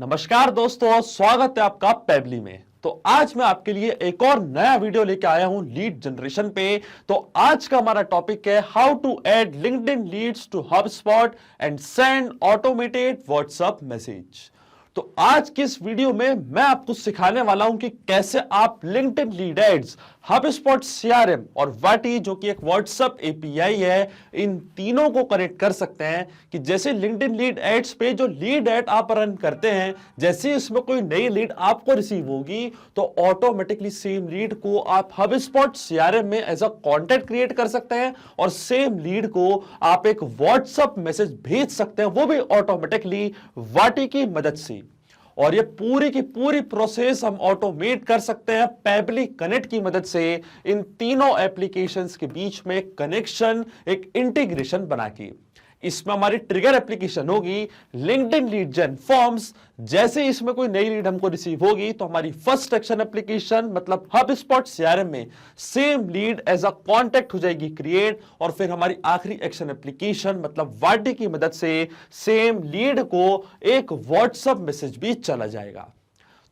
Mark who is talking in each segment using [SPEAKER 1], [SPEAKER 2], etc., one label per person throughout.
[SPEAKER 1] नमस्कार दोस्तों, स्वागत है आपका पेबली में। तो आज मैं आपके लिए एक और नया वीडियो लेके आया हूं लीड जनरेशन पे। तो आज का हमारा टॉपिक है how to add LinkedIn leads to HubSpot and send automated WhatsApp message. तो आज की इस वीडियो में मैं आपको सिखाने वाला हूं कि कैसे आप LinkedIn lead ads, HubSpot CRM और वाटी जो कि एक व्हाट्सएप एपीआई है, इन तीनों को कनेक्ट कर सकते हैं। कि जैसे लिंक्डइन लीड एड्स पे जो लीड एड आप रन करते हैं, जैसे इसमें कोई नई लीड आपको रिसीव होगी तो ऑटोमेटिकली सेम लीड को आप हबस्पॉट सीआरएम में एज अ कॉन्टैक्ट क्रिएट कर सकते हैं और सेम लीड को आप एक व्हाट्सएप मैसेज भेज सकते हैं, वो भी ऑटोमेटिकली वाटी की मदद से। और ये पूरी की पूरी प्रोसेस हम ऑटोमेट कर सकते हैं पेबली कनेक्ट की मदद से। इन तीनों एप्लीकेशंस के बीच में कनेक्शन, एक इंटीग्रेशन बना के इसमें हमारी ट्रिगर एप्लीकेशन होगी लिंक्डइन लीड जेन फॉर्म्स। जैसे इसमें कोई नई लीड हमको रिसीव होगी तो हमारी फर्स्ट एक्शन एप्लीकेशन मतलब हबस्पॉट सीआरएम में same lead as a contact हो जाएगी क्रिएट, और फिर हमारी आखिरी एक्शन एप्लीकेशन मतलब वाटी की मदद से सेम लीड को एक व्हाट्सएप मैसेज भी चला जाएगा।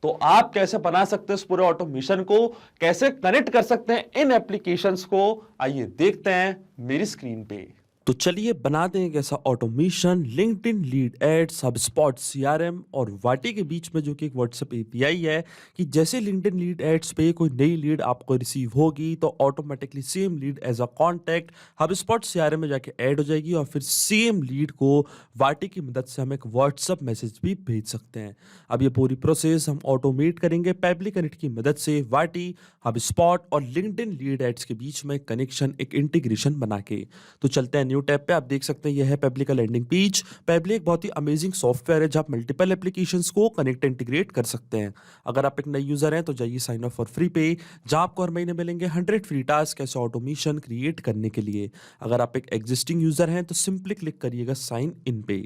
[SPEAKER 1] तो आप कैसे बना सकते हैं इस पूरे ऑटोमेशन को, कैसे कनेक्ट कर सकते हैं इन एप्लीकेशंस को, आइए देखते हैं मेरी स्क्रीन पे। तो चलिए बनाते हैं एक ऐसा automation LinkedIn lead ads, HubSpot CRM और वाटी के बीच में, जो कि एक व्हाट्सएप एपीआई है। कि जैसे लिंक्डइन लीड एड्स पे कोई नई लीड आपको रिसीव होगी तो automatically same lead as a contact HubSpot CRM में जाके ऐड हो जाएगी और फिर सेम लीड को वाटी की मदद से हम एक व्हाट्सएप मैसेज भी भेज सकते हैं। अब ये पूरी प्रोसेस हम ऑटोमेट करेंगे पेबली कनेक्ट की मदद से वाटी, हबस्पॉट और लिंक्डइन लीड एड्स के बीच में कनेक्शन, एक इंटीग्रेशन बना के। तो चलते हैं न्यू टैब पे। आप देख सकते हैं यह है पेबली का लैंडिंग पेज। पेबली एक बहुत ही अमेजिंग सॉफ्टवेयर है जहां आप मल्टीपल एप्लीकेशंस को कनेक्ट इंटीग्रेट कर सकते हैं। अगर आप एक नए यूजर हैं तो जाइए साइन अप फॉर फ्री पे, जहां आपको हर महीने मिलेंगे 100 फ्री टास्क ऐसे ऑटोमेशन क्रिएट करने के लिए। अगर आप एक एग्जिस्टिंग यूजर हैं तो सिंपली क्लिक करिएगा साइन इन पे।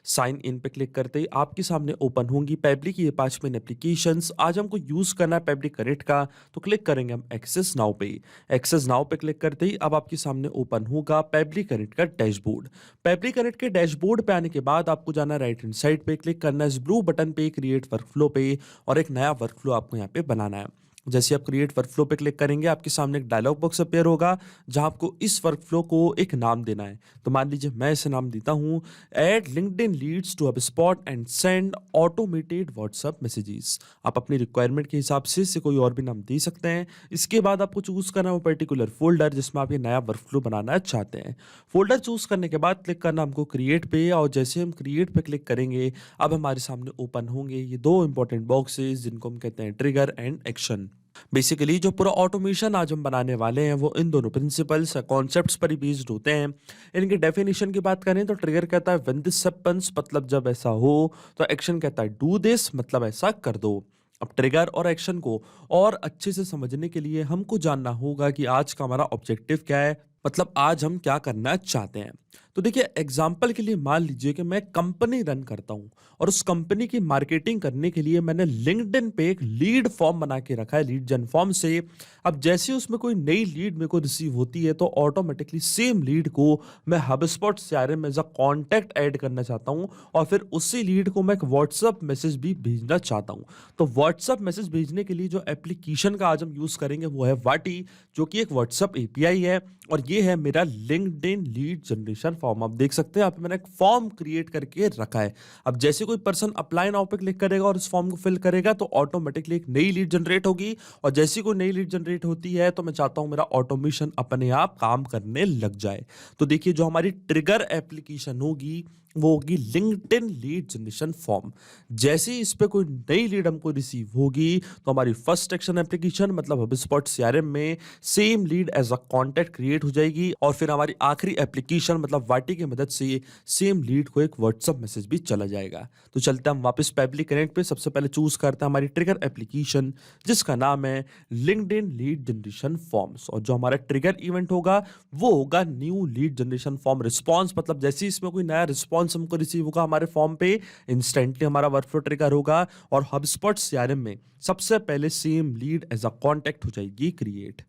[SPEAKER 1] साइन इन पे क्लिक करते ही आपके सामने ओपन होंगी पेबली की ये 5 मेन एप्लीकेशंस। आज हमको यूज करना है पेबली कनेक्ट का, तो क्लिक करेंगे हम एक्सेस नाउ पे। एक्सेस नाउ पे क्लिक करते ही अब आपके सामने ओपन होगा पेबली कनेक्ट का डैशबोर्ड। पेबली कनेक्ट के डैशबोर्ड पे आने के बाद आपको जाना राइट हैंड साइड पे, क्लिक करना है इस ब्लू बटन पे क्रिएट वर्कफ्लो पे, और एक नया वर्कफ्लो आपको यहाँ पे बनाना है। जैसे आप क्रिएट वर्कफ्लो पे क्लिक करेंगे आपके सामने एक डायलॉग बॉक्स अपीयर होगा जहां आपको इस वर्कफ्लो को एक नाम देना है। तो मान लीजिए मैं इसे नाम देता हूं add LinkedIn leads to HubSpot and send automated WhatsApp messages. आप अपनी रिक्वायरमेंट के हिसाब से इसे कोई और भी नाम दे सकते हैं। इसके बाद आपको चूज करना है वो पर्टिकुलर फोल्डर जिसमें आप ये नया वर्कफ्लो बनाना चाहते हैं। फोल्डर चूज करने के बाद क्लिक करना हमको क्रिएट पे, और जैसे हम क्रिएट पे क्लिक करेंगे अब हमारे सामने ओपन होंगे ये दो इंपॉर्टेंट बॉक्सेस जिनको हम कहते हैं ट्रिगर एंड एक्शन। बेसिकली जो पूरा ऑटोमेशन आज हम बनाने वाले हैं वो इन दोनों प्रिंसिपल्स कॉन्सेप्ट्स पर ही बेस्ड होते हैं। इनके डेफिनेशन की बात करें तो ट्रिगर कहता है व्हेन दिस हैपेंस, मतलब जब ऐसा हो। तो एक्शन कहता है डू दिस, मतलब ऐसा कर दो। अब ट्रिगर और एक्शन को और अच्छे से समझने के लिए हमको जानना होगा कि आज का हमारा ऑब्जेक्टिव क्या है, मतलब आज हम क्या करना चाहते हैं। तो देखिए एग्जाम्पल के लिए मान लीजिए कि मैं कंपनी रन करता हूं और उस कंपनी की मार्केटिंग करने के लिए मैंने लिंक्डइन पे एक लीड फॉर्म बना के रखा है लीड जन फॉर्म से। अब जैसे उसमें कोई नई लीड मेरे को रिसीव होती है तो ऑटोमेटिकली सेम लीड को मैं हबस्पॉट सीआरएम में एज अ कॉन्टैक्ट ऐड करना चाहता हूं, और फिर उसी लीड को मैं एक व्हाट्सएप मैसेज भी भेजना चाहता हूं। तो व्हाट्सएप मैसेज भेजने के लिए जो एप्लीकेशन का आज हम यूज करेंगे वो है वाटी, जो कि एक व्हाट्सएप एपीआई है, और ये है मेरा लिंक्डइन लीड जनरेशन फॉर्म। आप देख सकते हैं यहाँ पे मैंने एक फॉर्म क्रिएट करके रखा है। अब जैसे कोई पर्सन अप्लाई नाउ पे क्लिक करेगा और इस फॉर्म को फिल करेगा तो ऑटोमेटिकली एक नई लीड जनरेट होगी, और जैसी कोई नई लीड जनरेट होती है तो मैं चाहता हूं मेरा ऑटोमेशन अपने आप काम करने लग जाए। तो देखिए जो हमारी ट्रिगर एप्लीकेशन होगी वो होगी लिंक्डइन लीड जनरेशन फॉर्म। जैसे ही इस पे कोई नई लीड हमको रिसीव होगी तो हमारी फर्स्ट एक्शन एप्लीकेशन मतलब हबस्पॉट सीआरएम में same lead as a contact create हो जाएगी, और फिर हमारी आखिरी एप्लीकेशन मतलब वाटी की मदद से सेम लीड को एक व्हाट्सएप मैसेज भी चला जाएगा। तो चलते हम वापस पेबली कनेक्ट पे। सबसे पहले चूज करते हैं हमारी ट्रिगर एप्लीकेशन जिसका नाम है लिंक्डइन लीड जनरेशन फॉर्म्स, और जो हमारा ट्रिगर इवेंट होगा वो होगा new lead generation form response. मतलब जैसे इसमें कोई नया रिस्पॉन्स हमको रिसीव होगा हमारे फॉर्म पे, इंस्टेंटली हमारा वर्कफ्लो ट्रिगर होगा और हबस्पॉट सीआरएम में सबसे पहले same lead as a contact हो जाएगी क्रिएट।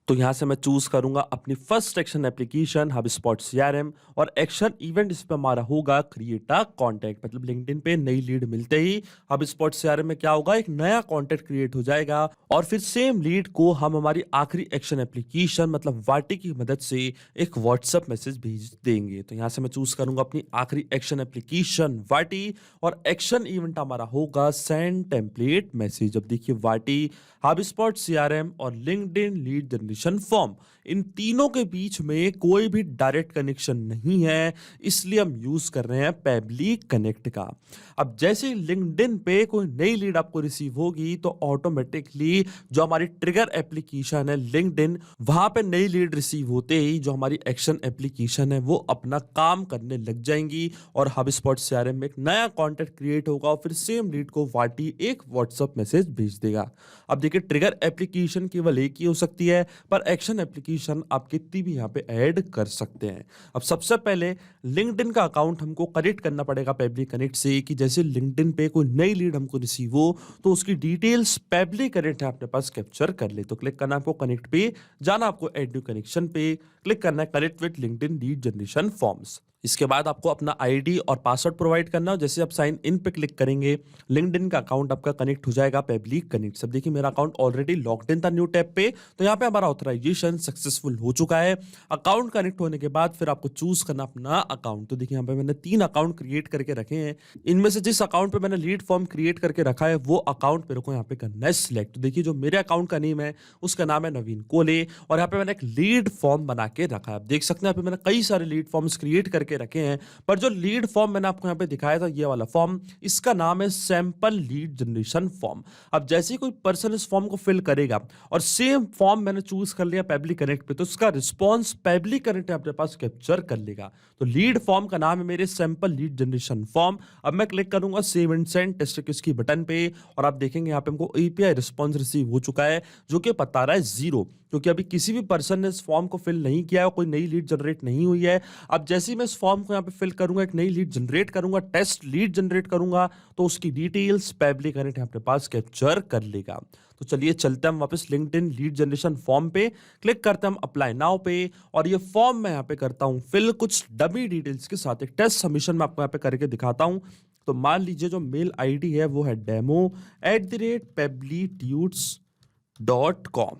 [SPEAKER 1] तो यहाँ से मैं चूज करूंगा अपनी first action application HubSpot CRM और एक्शन इवेंट इस पे हमारा होगा क्रिएट अ कॉन्टैक्ट। मतलब लिंक्डइन पे नई लीड मिलते ही HubSpot CRM में क्या होगा, एक नया कॉन्टैक्ट क्रिएट हो जाएगा और फिर सेम लीड को हम हमारी आखिरी एक्शन एप्लीकेशन मतलब वाटी की मदद से एक व्हाट्सएप मैसेज भेज देंगे। तो यहाँ से मैं चूज करूंगा अपनी आखिरी एक्शन एप्लीकेशन वाटी और एक्शन इवेंट हमारा होगा सेंड टेम्पलेट मैसेज। अब देखिए वाटी, HubSpot CRM और लिंक्डइन लीड जनरेशन फॉर्म, इन तीनों के बीच में कोई भी डायरेक्ट कनेक्शन नहीं है, इसलिए हम यूज कर रहे हैं पेबली कनेक्ट का। अब जैसे लिंक्डइन पे कोई नई लीड आपको रिसीव होगी तो ऑटोमेटिकली जो हमारी ट्रिगर एप्लीकेशन है लिंक्डइन, वहां पे नई लीड रिसीव होते ही जो हमारी एक्शन एप्लीकेशन है वो अपना काम करने लग जाएंगी और HubSpot CRM में एक नया कॉन्टैक्ट क्रिएट होगा और फिर सेम लीड को वाटी एक व्हाट्सएप मैसेज भेज देगा। अब देखिए ट्रिगर एप्लीकेशन केवल एक ही हो सकती है, पर एक्शन एप्लीकेशन आप कितनी भी यहाँ पे ऐड कर सकते हैं। अब सबसे पहले लिंक्डइन का अकाउंट हमको कनेक्ट करना पड़ेगा पेबली कनेक्ट से, कि जैसे लिंक्डइन पे कोई नई लीड हमको रिसीव हो तो उसकी डिटेल्स पेबली कनेक्ट है अपने पास कैप्चर कर ले। तो क्लिक करना आपको कनेक्ट पे, जाना आपको एड न्यू कनेक्शन पे, क्लिक करना है connect with LinkedIn lead generation forms. इसके बाद आपको अपना आईडी और पासवर्ड प्रोवाइड करना हो। जैसे आप साइन इन पे क्लिक करेंगे लिंक्डइन का अकाउंट आपका कनेक्ट हो जाएगा पेबली कनेक्ट। सब देखिए मेरा अकाउंट ऑलरेडी लॉग्ड इन था न्यू टैब पे, तो यहाँ पे हमारा ऑथराइजेशन सक्सेसफुल हो चुका है। अकाउंट कनेक्ट होने के बाद फिर आपको चूज करना अपना अकाउंट। तो देखिए यहाँ पे मैंने 3 अकाउंट क्रिएट करके रखे हैं, इनमें से जिस अकाउंट पे मैंने लीड फॉर्म क्रिएट करके रखा है वो अकाउंट मेरे को यहाँ पे करना है सिलेक्ट। तो देखिए जो मेरे अकाउंट का नेम है उसका नाम है नवीन कोले और यहाँ पे मैंने एक लीड फॉर्म बना के रखा है। आप देख सकते हैं यहाँ पे मैंने कई सारे लीड फॉर्म्स क्रिएट करके रखे हैं, पर जो लीड फॉर्म मैंने आपको यहाँ पे दिखाया था ये वाला फॉर्म, इसका नाम है सैंपल लीड जनरेशन फॉर्म। अब जैसे ही कोई पर्सन इस फॉर्म को फिल करेगा और सेम फॉर्म मैंने चूज कर लिया पेबली कनेक्ट पे, तो उसका रिस्पॉन्स पेबली कनेक्ट अपने पास कैप्चर कर लेगा। तो लीड फॉर्म का नाम है मेरे सैंपल लीड जनरेशन फॉर्म। अब मैं क्लिक करूंगा सेव एंड सेंड टेस्ट की बटन पे और आप देखेंगे यहाँ पे हमको एपीआई रिस्पॉन्स रिसीव हो चुका है जो कि बता रहा है 0, क्योंकि अभी किसी भी पर्सन ने इस फॉर्म को फिल नहीं किया है, कोई नई लीड जनरेट नहीं हुई है। अब जैसे ही मैं इस फॉर्म को यहाँ पे फिल करूंगा, एक नई लीड जनरेट करूंगा, टेस्ट लीड जनरेट करूंगा, तो उसकी डिटेल्स पेबली कनेक्ट अपने पास कैप्चर कर लेगा। तो चलिए चलते हैं हम वापस लिंक्डइन लीड जनरेशन फॉर्म पे, क्लिक करते हैं हम अप्लाई नाउ पे और ये फॉर्म मैं यहाँ पे करता हूँ फिल कुछ डमी डिटेल्स के साथ। एक टेस्ट सबमिशन मैं आपको यहाँ पे करके दिखाता हूँ। तो मान लीजिए जो मेल आईडी है वो है demo@peblitudes.com,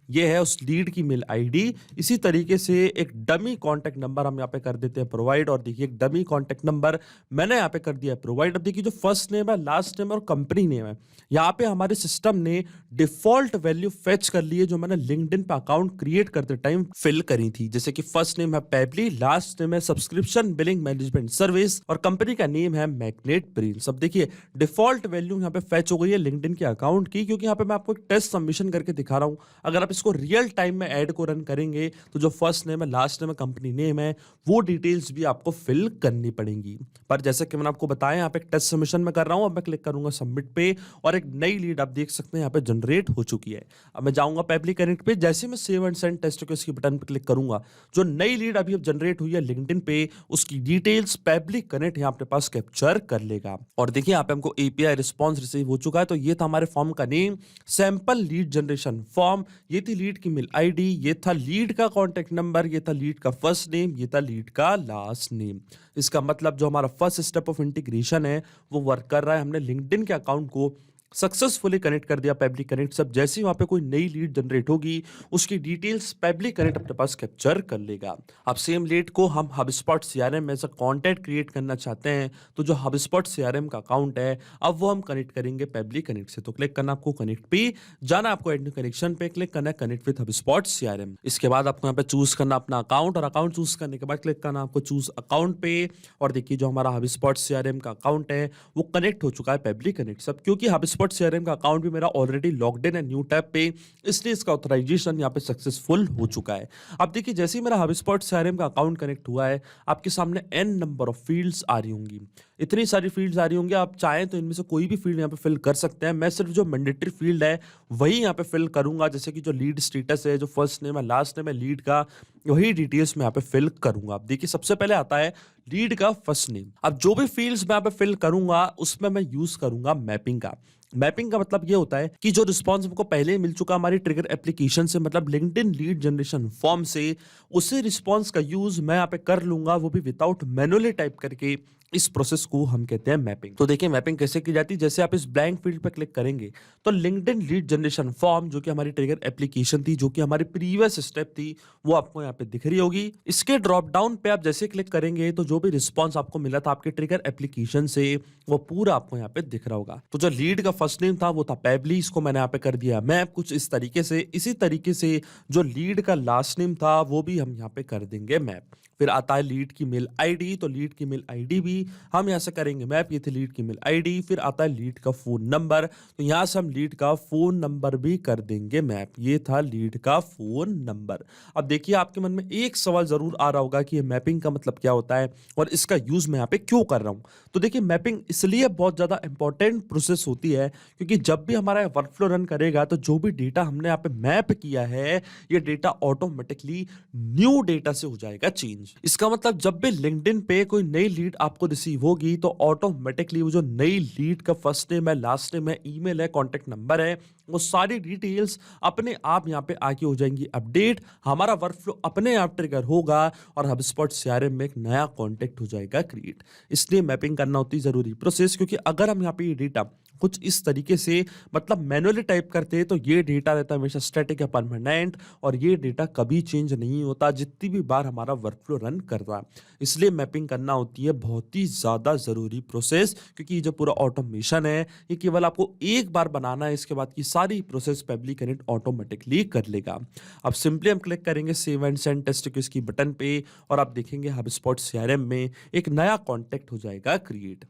[SPEAKER 1] ये है उस लीड की मेल आईडी। इसी तरीके से एक डमी कॉन्टैक्ट नंबर हम यहाँ पे कर देते हैं प्रोवाइड और देखिए एक डमी कॉन्टैक्ट नंबर मैंने यहाँ पे कर दिया है प्रोवाइड। अब देखिए जो फर्स्ट नेम है, लास्ट नेम और कंपनी नेम है, यहाँ पे हमारे सिस्टम ने डिफॉल्ट वैल्यू फेच कर ली है जो मैंने लिंक्डइन पे अकाउंट क्रिएट करते टाइम फिल करी थी। जैसे कि फर्स्ट नेम है पेबली, लास्ट नेम है सब्सक्रिप्शन बिलिंग मैनेजमेंट सर्विस और कंपनी का नेम है मैग्नेट प्रिंट्स। अब देखिए डिफॉल्ट वैल्यू यहाँ पे फेच हो गई है लिंक्डइन के अकाउंट की, क्योंकि यहाँ पे मैं आपको एक टेस्ट सबमिशन करके दिखा रहा हूँ। अगर आप इसको रियल टाइम में ऐड को रन करेंगे तो जो फर्स्ट नेम है, लास्ट नेम है, कंपनी नेम है, वो डिटेल्स भी आपको फिल करनी पड़ेंगी। पर जैसे कि मैंने आपको बताया यहाँ पे एक टेस्ट सबमिशन में कर रहा हूँ। अब मैं क्लिक करूंगा सबमिट पे और एक नई लीड आप देख सकते हैं यहाँ पे जनरेट हो चुकी है। अब मैं जाऊंगा पेबली कनेक्ट पे, जैसे मैं सेव एंड सेंड टेस्ट की बटन पे क्लिक करूंगा, जो नई लीड अभी जनरेट हुई है लिंक्डइन पे उसकी डिटेल्स पेबली कनेक्ट यहाँ अपने पास कैप्चर कर लेगा। और देखिए यहाँ पे हमको एपीआई रिस्पॉन्स रिसीव हो चुका है। तो ये था हमारे फॉर्म का name sample lead generation form, ये थी लीड की मेल आईडी, ये था लीड का कॉन्टैक्ट नंबर, ये था लीड का फर्स्ट नेम, ये था लीड का लास्ट नेम। इसका मतलब जो हमारा फर्स्ट स्टेप ऑफ इंटीग्रेशन है वो वर्क कर रहा है। हमने लिंक्डइन के अकाउंट को सक्सेसफुली कनेक्ट कर दिया पेबली कनेक्ट। सब जैसे ही वहां पे कोई नई लीड जनरेट होगी उसकी डिटेल्स पेबली कनेक्ट अपने पास कैप्चर कर लेगा। अब सेम लीड को हम HubSpot CRM में से कॉन्टैक्ट क्रिएट करना चाहते हैं, तो जो HubSpot CRM का अकाउंट है अब वो हम कनेक्ट करेंगे पेबली कनेक्ट से। तो क्लिक करना आपको कनेक्ट पे, जाना आपको एड न्यू कनेक्शन पे, क्लिक करना है कनेक्ट विद HubSpot CRM। इसके बाद आपको यहाँ पे चूज करना अपना अकाउंट और अकाउंट चूज करने के बाद क्लिक करना आपको चूज अकाउंट पे और देखिए जो हमारा HubSpot CRM का अकाउंट है वो कनेक्ट हो चुका है पेबली कनेक्ट। सब क्योंकि HubSpot CRM का अकाउंट भी मेरा ऑलरेडी लॉग्ड इन है न्यू टैब पे, इसलिए इसका ऑथराइजेशन यहाँ पे सक्सेसफुल हो चुका है। अब देखिए जैसे ही मेरा HubSpot CRM का अकाउंट कनेक्ट हुआ है आपके सामने n नंबर ऑफ फील्ड्स आ रही होंगी, इतनी सारी फील्ड्स आ रही होंगी। आप चाहें तो इनमें से कोई भी फील्ड यहाँ पे फिल कर सकते हैं। मैं सिर्फ जो मैंडेटरी फील्ड है वही यहाँ पे फिल करूंगा, जैसे कि जो लीड स्टेटस है, जो फर्स्ट नेम है, लास्ट नेम है लीड का, वही डिटेल्स मैं यहाँ पे फिल करूंगा। अब देखिए सबसे पहले आता है लीड का फर्स्ट नेम। अब जो भी फील्ड्स मैं यहाँ पे फिल करूंगा उसमें मैं यूज करूंगा मैपिंग का। मैपिंग का मतलब ये होता है कि जो रिस्पॉन्स हमको पहले ही मिल चुका हमारी ट्रिगर एप्लीकेशन से, मतलब लिंक्डइन लीड जनरेशन फॉर्म से, उसी रिस्पॉन्स का यूज मैं यहाँ पे कर लूंगा, वो भी विदाउट मैनुअली टाइप करके। इस प्रोसेस को हम कहते हैं मैपिंग। तो देखिए मैपिंग कैसे की जाती है। जैसे आप इस ब्लैंक फील्ड पर क्लिक करेंगे तो लिंक्डइन लीड जनरेशन फॉर्म जो कि हमारी ट्रिगर एप्लीकेशन थी, जो कि हमारी प्रीवियस स्टेप थी, वो आपको यहाँ पे दिख रही होगी। इसके ड्रॉप डाउन पे आप जैसे क्लिक करेंगे तो जो भी रिस्पॉन्स आपको मिला था आपके ट्रिगर एप्लीकेशन से, वो पूरा आपको यहाँ पे दिख रहा होगा। तो जो लीड का फर्स्ट नेम था वो था पेबली, इसको मैंने यहाँ पे कर दिया मैप कुछ इस तरीके से। इसी तरीके से जो लीड का लास्ट नेम था वो भी हम यहाँ पे कर देंगे मैप। फिर आता है लीड की मेल आईडी, तो लीड की मेल आईडी भी हम यहाँ से करेंगे मैप। ये थी लीड की मेल आईडी। फिर आता है लीड का फोन नंबर, तो यहाँ से हम लीड का फोन नंबर भी कर देंगे मैप। ये था लीड का फोन नंबर। अब देखिए आपके मन में एक सवाल जरूर आ रहा होगा कि ये मैपिंग का मतलब क्या होता है और इसका यूज मैं यहाँ पे क्यों कर रहा हूँ। तो देखिए मैपिंग इसलिए बहुत ज्यादा इंपॉर्टेंट प्रोसेस होती है क्योंकि जब भी हमारा वर्कफ्लो रन करेगा तो जो भी डेटा हमने यहाँ पे मैप किया है, ये डेटा ऑटोमेटिकली न्यू डेटा से हो जाएगा चेंज। इसका मतलब जब भी लिंक्डइन पे कोई नई लीड आपको रिसीव होगी तो ऑटोमेटिकली वो जो नई लीड का फर्स्ट नेम है, लास्ट नेम है, ईमेल है, कॉन्टेक्ट नंबर है, वो सारी डिटेल्स अपने आप यहाँ पे आके हो जाएंगी अपडेट। हमारा वर्कफ्लो अपने आप ट्रिगर होगा और हबस्पॉट सीआरएम में एक नया कॉन्टेक्ट हो जाएगा क्रिएट। इसलिए मैपिंग करना होती है जरूरी प्रोसेस, क्योंकि अगर हम यहाँ पे ये डेटा कुछ इस तरीके से मतलब मैनुअली टाइप करते हैं तो ये डेटा रहता है हमेशा स्टैटिक या परमानेंट, और ये डेटा कभी चेंज नहीं होता जितनी भी बार हमारा वर्कफ्लो रन करता है। इसलिए मैपिंग करना होती है बहुत ही ज्यादा जरूरी प्रोसेस, क्योंकि ये जो पूरा ऑटोमेशन है ये केवल आपको एक बार बनाना है, इसके बाद की सारी प्रोसेस पेबली कनेक्ट ऑटोमेटिकली कर लेगा। अब सिंपली हम क्लिक करेंगे save and send test case की बटन पे और आप देखेंगे हबस्पॉट सीआरएम में एक नया कॉन्टेक्ट हो जाएगा क्रिएट।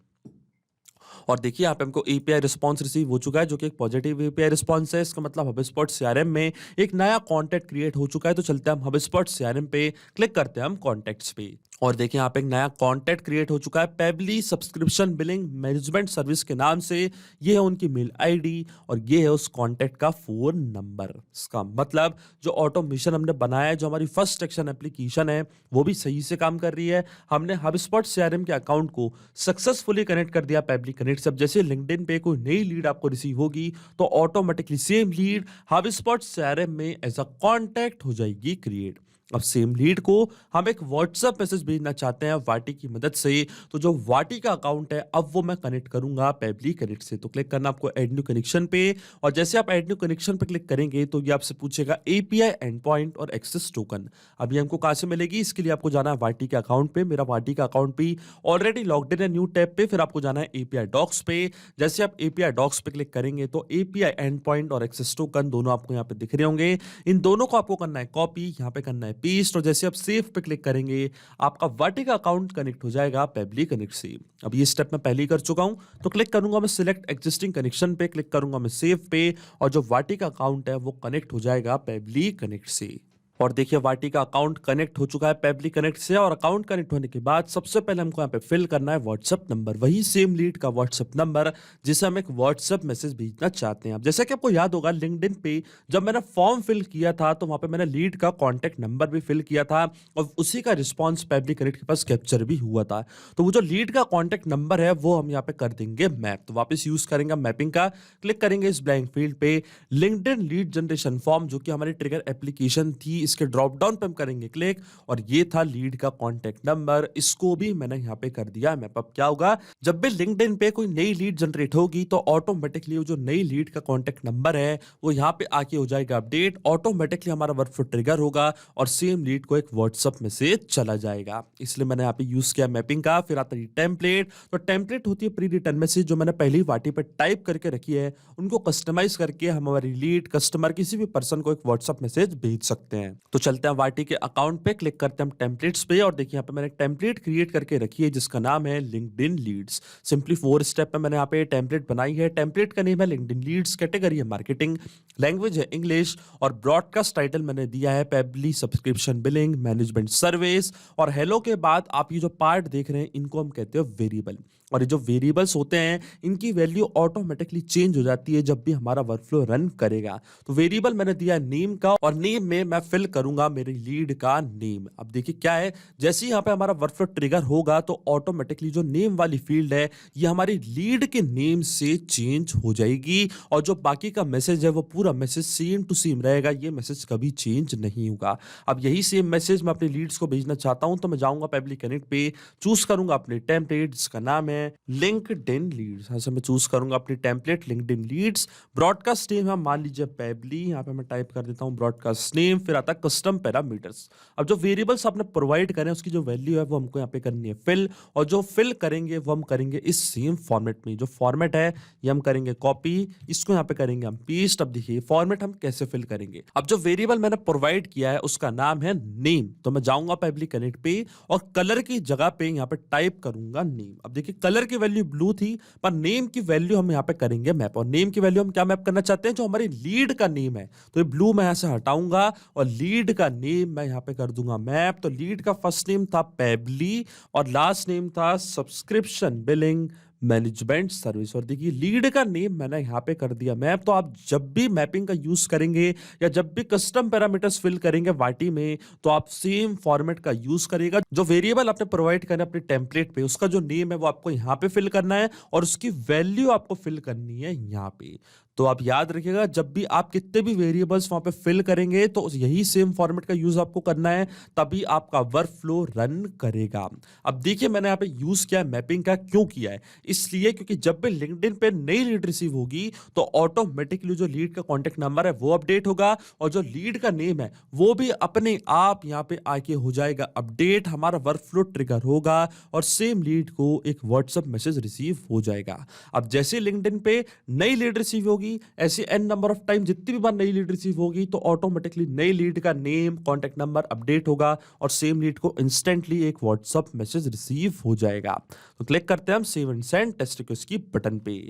[SPEAKER 1] और देखिए यहाँ पे हमको एपीआई रिस्पांस रिसीव हो चुका है जो कि एक पॉजिटिव एपीआई रिस्पांस है। इसका मतलब हबस्पॉट सीआरएम में एक नया कॉन्टैक्ट क्रिएट हो चुका है। तो चलते हैं हम हबस्पॉट सीआरएम पे, क्लिक करते हैं हम कॉन्टैक्ट्स पे और देखिए यहाँ पे एक नया कॉन्टैक्ट क्रिएट हो चुका है पेबली सब्सक्रिप्शन बिलिंग मैनेजमेंट सर्विस के नाम से। ये है उनकी मेल आईडी और ये है उस कॉन्टैक्ट का फोन नंबर। इसका मतलब जो ऑटोमेशन हमने बनाया है, जो हमारी फर्स्ट एक्शन एप्लीकेशन है, वो भी सही से काम कर रही है। हमने हबस्पॉट सीआरएम के अकाउंट को सक्सेसफुली कनेक्ट कर दिया पेबली कनेक्ट से। अब जैसे लिंक्डइन पे कोई नई लीड आपको रिसीव होगी तो automatically same lead HubSpot CRM में एज अ कॉन्टैक्ट हो जाएगी क्रिएट। अब सेम लीड को हम एक व्हाट्सएप मैसेज भेजना चाहते हैं वाटी की मदद से, तो जो वाटी का अकाउंट है अब वो मैं कनेक्ट करूंगा पेबली कनेक्ट से। तो क्लिक करना आपको ऐड न्यू कनेक्शन पे और जैसे आप ऐड न्यू कनेक्शन पे क्लिक करेंगे तो ये आपसे पूछेगा एपीआई एंड पॉइंट और एक्सेस टोकन। अब ये हमको कहां से मिलेगी, इसके लिए आपको जाना है वाटी के अकाउंट पे। मेरा वाटी का अकाउंट भी ऑलरेडी लॉग्ड इन है न्यू टैब पे। फिर आपको जाना है एपीआई डॉक्स पे। जैसे आप एपीआई डॉक्स पे क्लिक करेंगे तो एपीआई एंड पॉइंट और एक्सेस टोकन दोनों आपको यहाँ पे दिख रहे होंगे। इन दोनों को आपको करना है कॉपी, यहाँ पे करना है पेस्ट और जैसे आप सेव पे क्लिक करेंगे आपका वाटी का अकाउंट कनेक्ट हो जाएगा पेबली कनेक्ट से। अब ये स्टेप मैं पहले ही कर चुका हूं, तो क्लिक करूंगा मैं सिलेक्ट एग्जिस्टिंग कनेक्शन पे, क्लिक करूंगा मैं सेव पे और जो वाटी का अकाउंट है वो कनेक्ट हो जाएगा पेबली कनेक्ट से। और देखिए वाटी का अकाउंट कनेक्ट हो चुका है पेबली कनेक्ट से। और अकाउंट कनेक्ट होने के बाद सबसे पहले हमको यहाँ पे फिल करना है व्हाट्सएप नंबर, वही सेम लीड का व्हाट्सएप नंबर जिसे हम एक व्हाट्सएप मैसेज भेजना चाहते हैं। अब जैसे कि आपको याद होगा लिंक्डइन पे जब मैंने फॉर्म फिल किया था तो वहां पे मैंने लीड का कॉन्टैक्ट नंबर भी फिल किया था और उसी का रिस्पॉन्स पेबली कनेक्ट के पास कैप्चर भी हुआ था। तो वो जो लीड का कॉन्टैक्ट नंबर है वो हम यहाँ पे कर देंगे मैप। तो वापस यूज करेंगे मैपिंग का, क्लिक करेंगे इस ब्लैंक फील्ड पे लिंक्डइन लीड जनरेशन फॉर्म जो कि हमारी ट्रिगर एप्लीकेशन थी, इसके ड्रॉप डाउन पे हम करेंगे क्लिक और ये था लीड का कॉन्टैक्ट नंबर, इसको भी मैंने यहाँ पे कर दिया मैप। अब क्या होगा, जब भी लिंक्डइन पे कोई नई लीड जनरेट होगी तो ऑटोमेटिकली जो नई लीड का कॉन्टैक्ट नंबर है वो यहाँ पे आके हो जाएगा अपडेट। ऑटोमेटिकली हमारा वर्कफ्लो ट्रिगर होगा और सेम लीड को एक व्हाट्सएप मैसेज चला जाएगा। इसलिए मैंने यहाँ पे यूज किया मैपिंग का। फिर आता है टेम्पलेट। तो टेम्पलेट होती है प्री रिटर्न मैसेज जो मैंने पहले ही वाटी पे टाइप करके रखी है, उनको कस्टमाइज करके हम हमारी लीड कस्टमर किसी भी पर्सन को एक व्हाट्सएप मैसेज भेज सकते हैं। तो चलते हैं वाटी के अकाउंट पे, क्लिक करते हैं हम टेम्पलेट्स पे और देखिए यहाँ पे मैंने टेम्पलेट क्रिएट करके रखी है जिसका नाम है लिंक्डइन लीड्स। सिंपली 4 स्टेप में मैंने यहाँ पे टेम्पलेट बनाई है। टेम्पलेट का नेम है लिंक्डइन लीड्स, कैटेगरी है मार्केटिंग, लैंग्वेज है इंग्लिश और ब्रॉडकास्ट टाइटल मैंने दिया है पेबली सब्सक्रिप्शन बिलिंग मैनेजमेंट सर्विस। और हेलो के बाद आप ये जो पार्ट देख रहे हैं इनको हम कहते हैं वेरिएबल। और ये जो वेरिएबल्स होते हैं इनकी वैल्यू ऑटोमेटिकली चेंज हो जाती है जब भी हमारा वर्कफ्लो रन करेगा। तो वेरिएबल मैंने दिया नेम का और नेम में मैं फिल करूंगा मेरी लीड का नेम। अब देखिए क्या है, जैसे ही यहाँ पे हमारा वर्कफ्लो ट्रिगर होगा तो ऑटोमेटिकली जो नेम वाली फील्ड है ये हमारी लीड के नेम से चेंज हो जाएगी और जो बाकी का मैसेज है वो पूरा मैसेज सेम टू सेम रहेगा, ये मैसेज कभी चेंज नहीं होगा। अब यही सेम मैसेज मैं अपने लीड्स को भेजना चाहता हूं तो मैं जाऊंगा पेबली कनेक्ट पे, चूज करूंगा अपने टेम्पलेट जिसका नाम है लिंक्डइन लीड्स। हाँ, मैं चूज करूंगा अपनी template LinkedIn leads. Broadcast name है मान लीजिए पेबली, यहाँ पे मैं टाइप कर देता हूँ ब्रॉडकास्ट नेम, फिर आता है कस्टम पैरामीटर्स। अब जो वेरिएबल्स आपने प्रोवाइड करें उसकी जो वैल्यू है वो हमको यहाँ पे करनी है फिल, और जो फिल करेंगे वो हम करेंगे इस सेम फॉर्मेट में। जो फॉर्मेट है ये हम करेंगे कॉपी, इसको यहाँ पे करेंगे हम पेस्ट। अब देखिए फॉर्मेट हम कैसे फिल करेंगे। अब जो वेरिएबल मैंने प्रोवाइड किया है उसका नाम है नेम, तो मैं जाऊंगा पेबली कनेक्ट पे और कलर की जगह पे यहाँ पे टाइप करूंगा नेम। अब देखिए कलर की वैल्यू ब्लू थी पर नेम की वैल्यू हम यहाँ पे करेंगे मैप, और नेम की वैल्यू हम क्या मैप करना चाहते हैं, जो हमारी लीड का नेम है। तो ये ब्लू मैं यहाँ से हटाऊंगा और लीड का नेम मैं यहाँ पे कर दूंगा मैप। तो लीड का फर्स्ट नेम था पेबली और लास्ट नेम था सब्सक्रिप्शन बिलिंग मैनेजमेंट सर्विस। और देखिए लीड का नेम मैंने यहाँ पे कर दिया मैप। तो आप जब भी मैपिंग का यूज करेंगे या जब भी कस्टम पैरामीटर्स फिल करेंगे वाटी में तो आप सेम फॉर्मेट का यूज करिएगा। जो वेरिएबल आपने प्रोवाइड करना है अपने टेम्पलेट पे उसका जो नेम है वो आपको यहाँ पे फिल करना है और उसकी वैल्यू आपको फिल करनी है यहाँ पे। तो आप याद रखिएगा जब भी आप कितने भी वेरिएबल्स वहां पे फिल करेंगे तो यही सेम फॉर्मेट का यूज आपको करना है, तभी आपका वर्कफ्लो रन करेगा। अब देखिए मैंने यहाँ पे यूज किया है मैपिंग का, क्यों किया है, इसलिए क्योंकि जब भी लिंक्डइन पे नई लीड रिसीव होगी तो ऑटोमेटिकली जो लीड का कॉन्टेक्ट नंबर है वो अपडेट होगा और जो लीड का नेम है वो भी अपने आप यहाँ पे आके हो जाएगा अपडेट। हमारा वर्कफ्लो ट्रिगर होगा और सेम लीड को एक व्हाट्सएप मैसेज रिसीव हो जाएगा। अब जैसे लिंक्डइन पे नई लीड रिसीव होगी ऐसे एन नंबर ऑफ टाइम जितनी भी बार नई लीड रिसीव होगी तो ऑटोमेटिकली नई लीड का नेम कॉन्टेक्ट नंबर अपडेट होगा और सेम लीड को इंस्टेंटली एक व्हाट्सएप मैसेज रिसीव हो जाएगा। तो क्लिक करते हैं हम save and send test request की बटन पे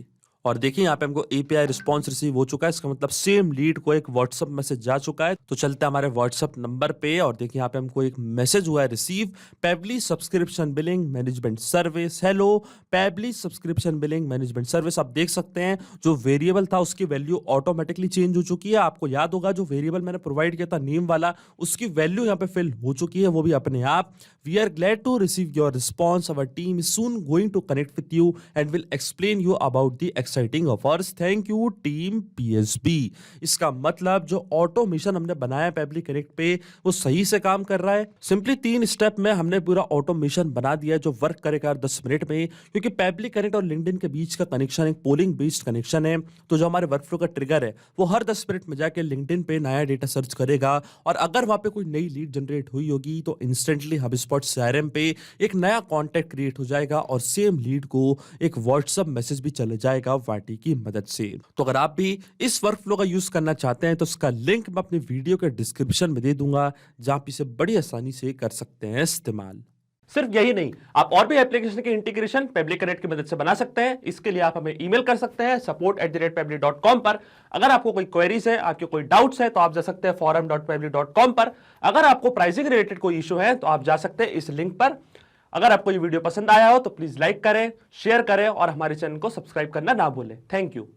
[SPEAKER 1] और देखिए यहाँ पे हमको एपीआई रिस्पांस रिसीव हो चुका है, इसका मतलब सेम लीड को एक व्हाट्सएप मैसेज जा चुका है। तो चलते हैं हमारे व्हाट्सएप नंबर पे और देखिए यहाँ पे हमको एक मैसेज हुआ है receive, पेबली subscription billing management service. Hello पेबली subscription billing management service. आप देख सकते हैं जो वेरिएबल था उसकी वैल्यू ऑटोमेटिकली चेंज हो चुकी है। आपको याद होगा जो वेरिएबल मैंने प्रोवाइड किया था नेम वाला उसकी वैल्यू यहाँ पे फिल हो चुकी है, वो भी अपने आप। We are glad to receive your response, our team is soon going to connect with you and will explain you about the exciting offers, thank you team PSB. इसका मतलब जो ऑटोमेशन हमने बनाया पेबली कनेक्ट पे वो सही से काम कर रहा है। सिंपली 3 स्टेप में हमने पूरा ऑटोमेशन बना दिया जो वर्क करेगा 10 मिनट में, क्योंकि पेबली कनेक्ट और लिंक्डइन के बीच का कनेक्शन एक पोलिंग बेस्ड कनेक्शन है। तो जो हमारे वर्कफ्लो का ट्रिगर है वो हर 10 मिनट में जाके लिंक्डइन पे नया डेटा सर्च करेगा और अगर वहां पे कोई नई लीड जनरेट हुई होगी तो इंस्टेंटली हबस्पॉट सीआरएम पे एक नया कॉन्टैक्ट क्रिएट हो जाएगा और सेम लीड को एक व्हाट्सएप मैसेज भी चले जाएगा वाटी की मदद से। तो अगर आप भी इस वर्कफ्लो का यूज करना चाहते हैं तो उसका लिंक मैं अपनी वीडियो के डिस्क्रिप्शन में दे दूंगा जहां आप इसे बड़ी आसानी से कर सकते हैं इस्तेमाल। सिर्फ यही नहीं, आप और भी एप्लीकेशन के इंटीग्रेशन पेबली कनेक्ट की मदद से बना सकते हैं। इसके लिए आप हमें ईमेल कर सकते हैं support@pebly.com पर। अगर आपको कोई क्वेरीज है, आपके कोई डाउट्स है तो आप जा सकते हैं forum.pebly.com पर। अगर आपको प्राइसिंग रिलेटेड कोई इशू है तो आप जा सकते हैं इस लिंक पर। अगर आपको ये वीडियो पसंद आया हो तो प्लीज लाइक करें, शेयर करें और हमारे चैनल को सब्सक्राइब करना ना भूलें। Thank you.